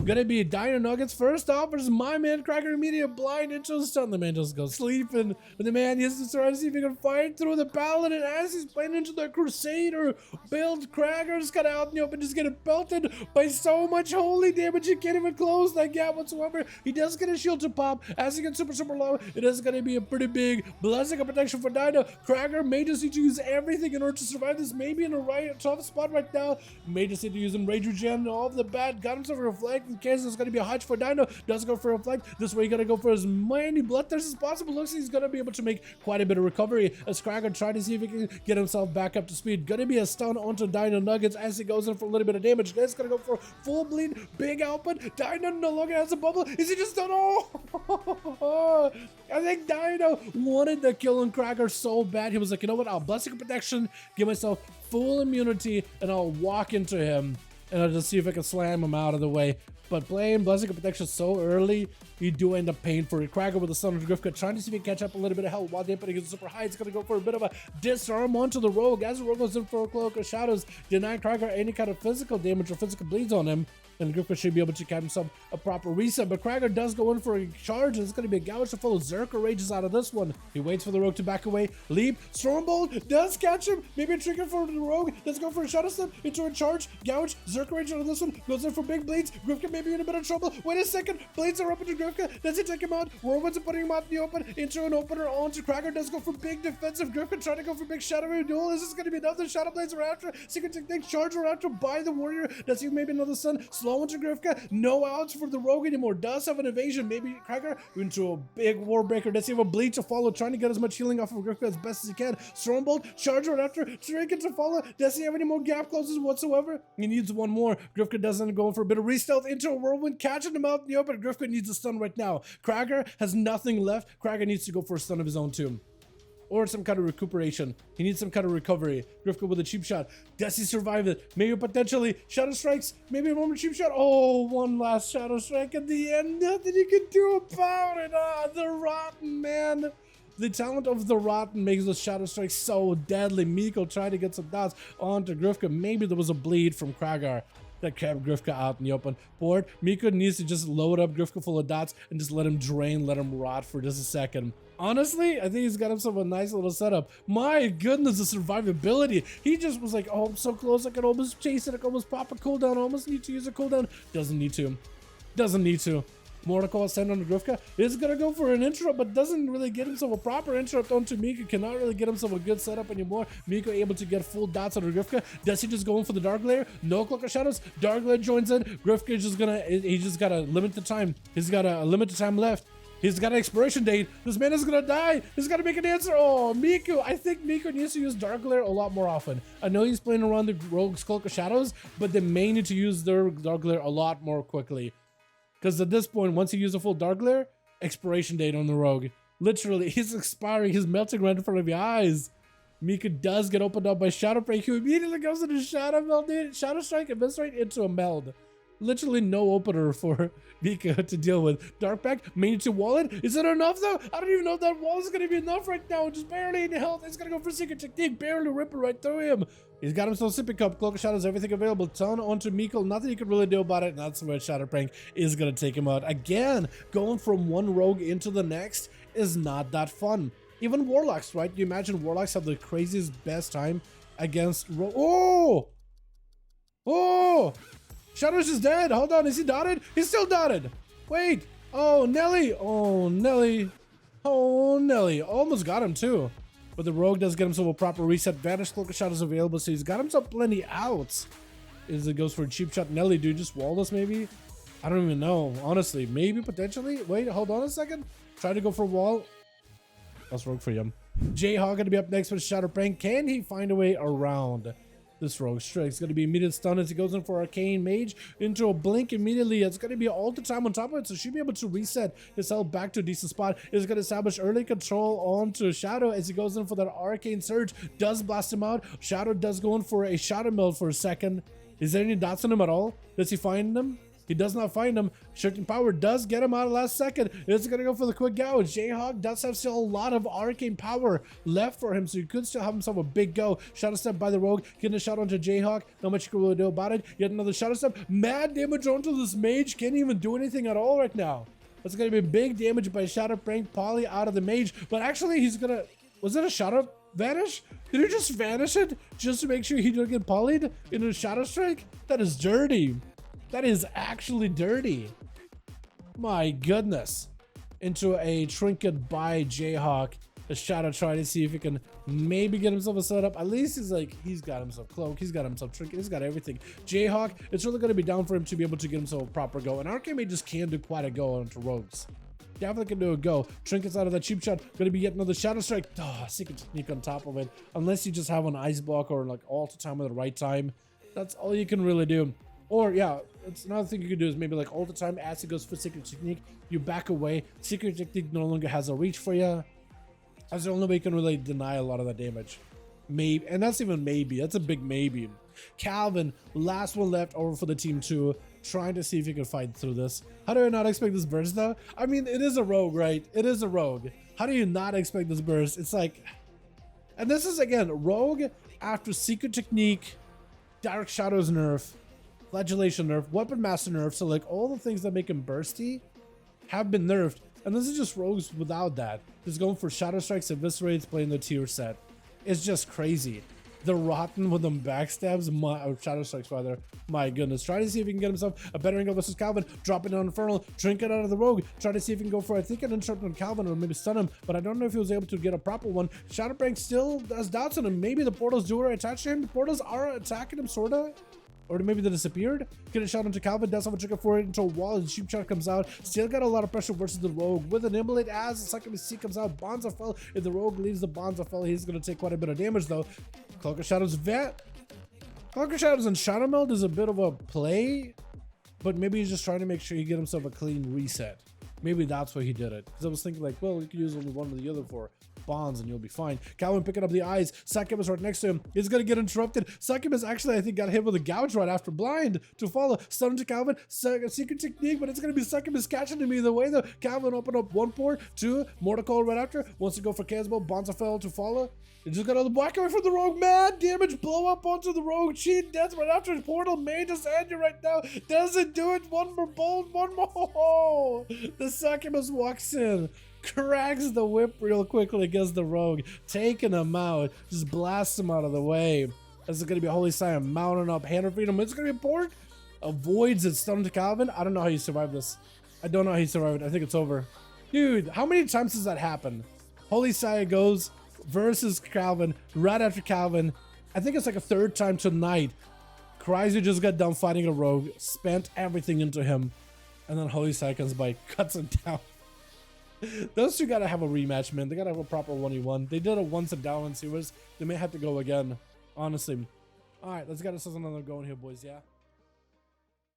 Gonna be Dino Nuggets first off versus my man Cracker immediate blind into the stun. The man just goes sleeping. And the man is trying to see if he can fight through the paladin as he's playing into the Crusader build. Cracker's got out in the open, just getting belted by so much holy damage. You can't even close that gap whatsoever. He does get a shield to pop as he gets super low. It is gonna be a pretty big blessing of protection for Dino. Cracker may just need to use everything in order to survive this. Maybe in a tough spot right now. May just need to use him Rage Regen all of the bad. Got himself a reflect in case there's gonna be a hutch for Dino. Does go for a reflect. This way, you gotta go for as many bloodthirsts as possible. Looks like he's gonna be able to make quite a bit of recovery as Cracker trying to see if he can get himself back up to speed. Gonna be a stun onto Dino Nuggets as he goes in for a little bit of damage. Guy's gonna go for full bleed, big output. Dino no longer has a bubble. Is he just done? Oh, I think Dino wanted to kill him Cracker so bad. He was like, you know what? I'll Blessing of Protection, give myself full immunity, and I'll walk into him. And I'll just see if I can slam him out of the way. But playing Blessing of Protection so early, you do end up paying for it. Cracker with the Son of Grifka trying to see if he can catch up a little bit of health while they're putting it super high. It's going to go for a bit of a disarm onto the Rogue. As the Rogue goes in for a Cloak of Shadows, denying Cracker any kind of physical damage or physical bleeds on him. And Grifka should be able to catch himself a proper reset. But Cracker does go in for a charge. It's going to be a gouge to follow. Zerka rages out of this one. He waits for the Rogue to back away. Leap. Stormbolt does catch him. Maybe a trigger for the Rogue. Let's go for a Shadow Step into a charge. Gouge. Zerka rage out of this one. Goes in for big bleeds. Grifka may be in a bit of trouble. Wait a second. Blades are up into Grifka. Does he take him out? Robots are putting him out in the open. Into an opener onto Cracker. Does go for big defensive. Grifka trying to go for big Shadow Duel. Is this going to be another Shadow Blades around after? Secret Technique charge around after by the Warrior. Does he maybe another Sun? Slow into Grifka. No outs for the Rogue anymore. Does have an evasion. Maybe Cracker into a big Warbreaker. Does he have a bleed to follow? Trying to get as much healing off of Grifka as best as he can. Stormbolt. Charge right after. Trinket to follow. Does he have any more gap closes whatsoever? He needs one more. Grifka doesn't go for a bit of re-stealth into a Whirlwind. Catching him out in the open. Grifka needs a stun right now. Cracker has nothing left. Cracker needs to go for a stun of his own too. Or some kind of recuperation. He needs some kind of recovery. Grifka with a cheap shot. Does he survive it? Maybe potentially Shadow Strikes. Maybe a moment cheap shot. Oh, one last Shadow Strike at the end. Nothing you can do about it. Ah, the Rotten, man. The talent of the Rotten makes the Shadow Strike so deadly. Miko tried to get some dots onto Grifka. Maybe there was a bleed from Kragar that kept Grifka out in the open board. Miko needs to just load up Grifka full of dots and just let him drain, let him rot for just a second. Honestly, I think he's got himself a nice little setup. My goodness, the survivability. He just was like, oh, I'm so close. I can almost chase it. I can almost pop a cooldown. I almost need to use a cooldown. Doesn't need to. Doesn't need to. Mortal send on the Grifka is gonna go for an interrupt, but doesn't really get himself a proper interrupt onto Miko. Cannot really get himself a good setup anymore. Miko able to get full dots on the Grifka. Does he just go in for the Dark Lair? No Cloak of Shadows. Dark Lair joins in. Grifka is just gonna, he just gotta limit the time. He's got a limited time left. He's got an expiration date. This man is gonna die. He's gotta make an answer. Oh, Miko. I think Miko needs to use Dark Lair a lot more often. I know he's playing around the Rogue's Cloak of Shadows, but they may need to use their Dark Lair a lot more quickly. Because at this point, once you use a full Dark Lair, expiration date on the Rogue. Literally, he's expiring. He's melting right in front of your eyes. Miko does get opened up by Shadow Break, who immediately goes into Shadow Meld, Shadow Strike, and Mist right into a meld. Literally no opener for Miko to deal with. Dark Pack, may need to wall it. Is it enough though? I don't even know if that wall is going to be enough right now. Just barely in health. He's going to go for Secret Technique. Barely ripping right through him. He's got himself Sipping Cup, Cloak of Shadows, everything available. Ton onto Miko. Nothing you can really do about it. And that's where Shadow Prank is going to take him out. Again, going from one Rogue into the next is not that fun. Even Warlocks, right? You imagine Warlocks have the craziest best time against Rogue. Oh! Oh! Shadow's is dead. Hold on. Is he dotted? He's still dotted. Wait. Oh, Nelly. Oh, Nelly. Oh, Nelly. Almost got him too. But the Rogue does get himself a proper reset. Vanish Cloak of Shadows available, so he's got himself plenty outs. As it goes for a cheap shot. Nelly, dude, just wall us maybe? I don't even know. Honestly, maybe potentially. Wait, hold on a second. Try to go for a wall. That's Rogue for him. Jayhawk gonna be up next with Shadow Prank. Can he find a way around this Rogue Strike? It's going to be immediate stun as he goes in for Arcane Mage into a blink immediately. It's going to be all the time on top of it, so should be able to reset his health back to a decent spot. It's going to establish early control onto Shadow as he goes in for that Arcane Surge. Does blast him out. Shadow does go in for a Shadow Meld for a second. Is there any dots on him at all? Does he find them? He does not find him. Shifting power does get him out of last second. It's gonna go for the quick gouge. Jayhawk does have still a lot of arcane power left for him, so he could still have himself a big go. Shadow step by the rogue, getting a shot onto Jayhawk. Not much you can really do about it. Yet another shadow step. Mad damage onto this mage. Can't even do anything at all right now. That's gonna be big damage by Shadow Prank Poly out of the mage, but actually he's gonna. Was it a Shadow vanish? Did he just vanish it just to make sure he don't get polyed into a Shadow Strike? That is dirty. That is actually dirty. My goodness. Into a trinket by Jayhawk. The Shadow trying to see if he can maybe get himself a setup. At least he's got himself cloak, he's got himself trinket, he's got everything. Jayhawk, it's really gonna be down for him to be able to get himself a proper go. And Arcane Mage just can do quite a go onto rogues. Definitely can do a go. Trinkets out of that cheap shot. Gonna be yet another Shadow Strike. Oh, secret technique on top of it. Unless you just have an ice block or like alter time at the right time. That's all you can really do. Or yeah, it's another thing you can do is maybe like all the time as he goes for secret technique, you back away. Secret technique no longer has a reach for you. That's the only way you can really deny a lot of that damage. Maybe, and that's even maybe. That's a big maybe. Calvin, last one left over for the team 2, trying to see if he can fight through this. How do I not expect this burst though? I mean, it is a rogue, right? It is a rogue. How do you not expect this burst? It's like, and this is again, rogue after secret technique, Dark Shadows nerf, Flagellation nerf, Weapon Master nerf, so like all the things that make him bursty have been nerfed. And this is just rogues without that. Just going for Shadow Strikes, Eviscerates, playing the tier set. It's just crazy. The Rotten with them backstabs, or Shadow Strikes rather. My goodness. Try to see if he can get himself a better angle versus Calvin. Dropping down Infernal, Trinket out of the Rogue. Try to see if he can go for, I think, an interrupt on Calvin or maybe stun him. But I don't know if he was able to get a proper one. Shadow Prank still has doubts on him. Maybe the portals do attach to him. The portals are attacking him, sorta. Or maybe they disappeared. Get a shot onto Calvin, does have a trigger for it until wall and cheap shot comes out. Still got a lot of pressure versus the rogue. With an immolate as the second C comes out, Bonds of Fell. If the rogue leaves the Bonds of Fell, he's gonna take quite a bit of damage though. Cloak of Shadows vet. Cloak of Shadows and Shadow Meld is a bit of a play, but maybe he's just trying to make sure he get himself a clean reset. Maybe that's why he did it. Because I was thinking like, well, you could use only one or the other for bonds and you'll be fine. Calvin picking up the eyes. Succubus right next to him. He's gonna get interrupted. Succubus actually, I think, got hit with a gouge right after blind to follow. Stun to Calvin. Secret technique, but it's gonna be Succubus catching him either way though. Calvin open up one port, 2, Mortal Call right after. Wants to go for Casbo. Bonzafell to follow. He just got all the black away from the rogue. Mad damage blow up onto the rogue. Cheat death right after the portal. May just end you right now. Doesn't do it. One more bolt. One more. Oh, the Succubus walks in. Cracks the whip real quickly against the rogue, taking him out, just blasts him out of the way. This is going to be a Holy Scion mounting up, Hand of Freedom. It's going to be a port. Avoids it, stun to Calvin. I don't know how you survive this. I don't know how you survive it. I think it's over. Dude, how many times does that happen? Holy Scion goes versus Calvin, right after Calvin. I think it's like a third time tonight. Chrysler just got done fighting a rogue, spent everything into him, and then Holy Scion comes by, cuts him down. Those two gotta have a rematch, man. They gotta have a proper 1v1. They did it once at Dalaran series. They may have to go again, honestly. All right, let's get ourselves another going here, boys. Yeah.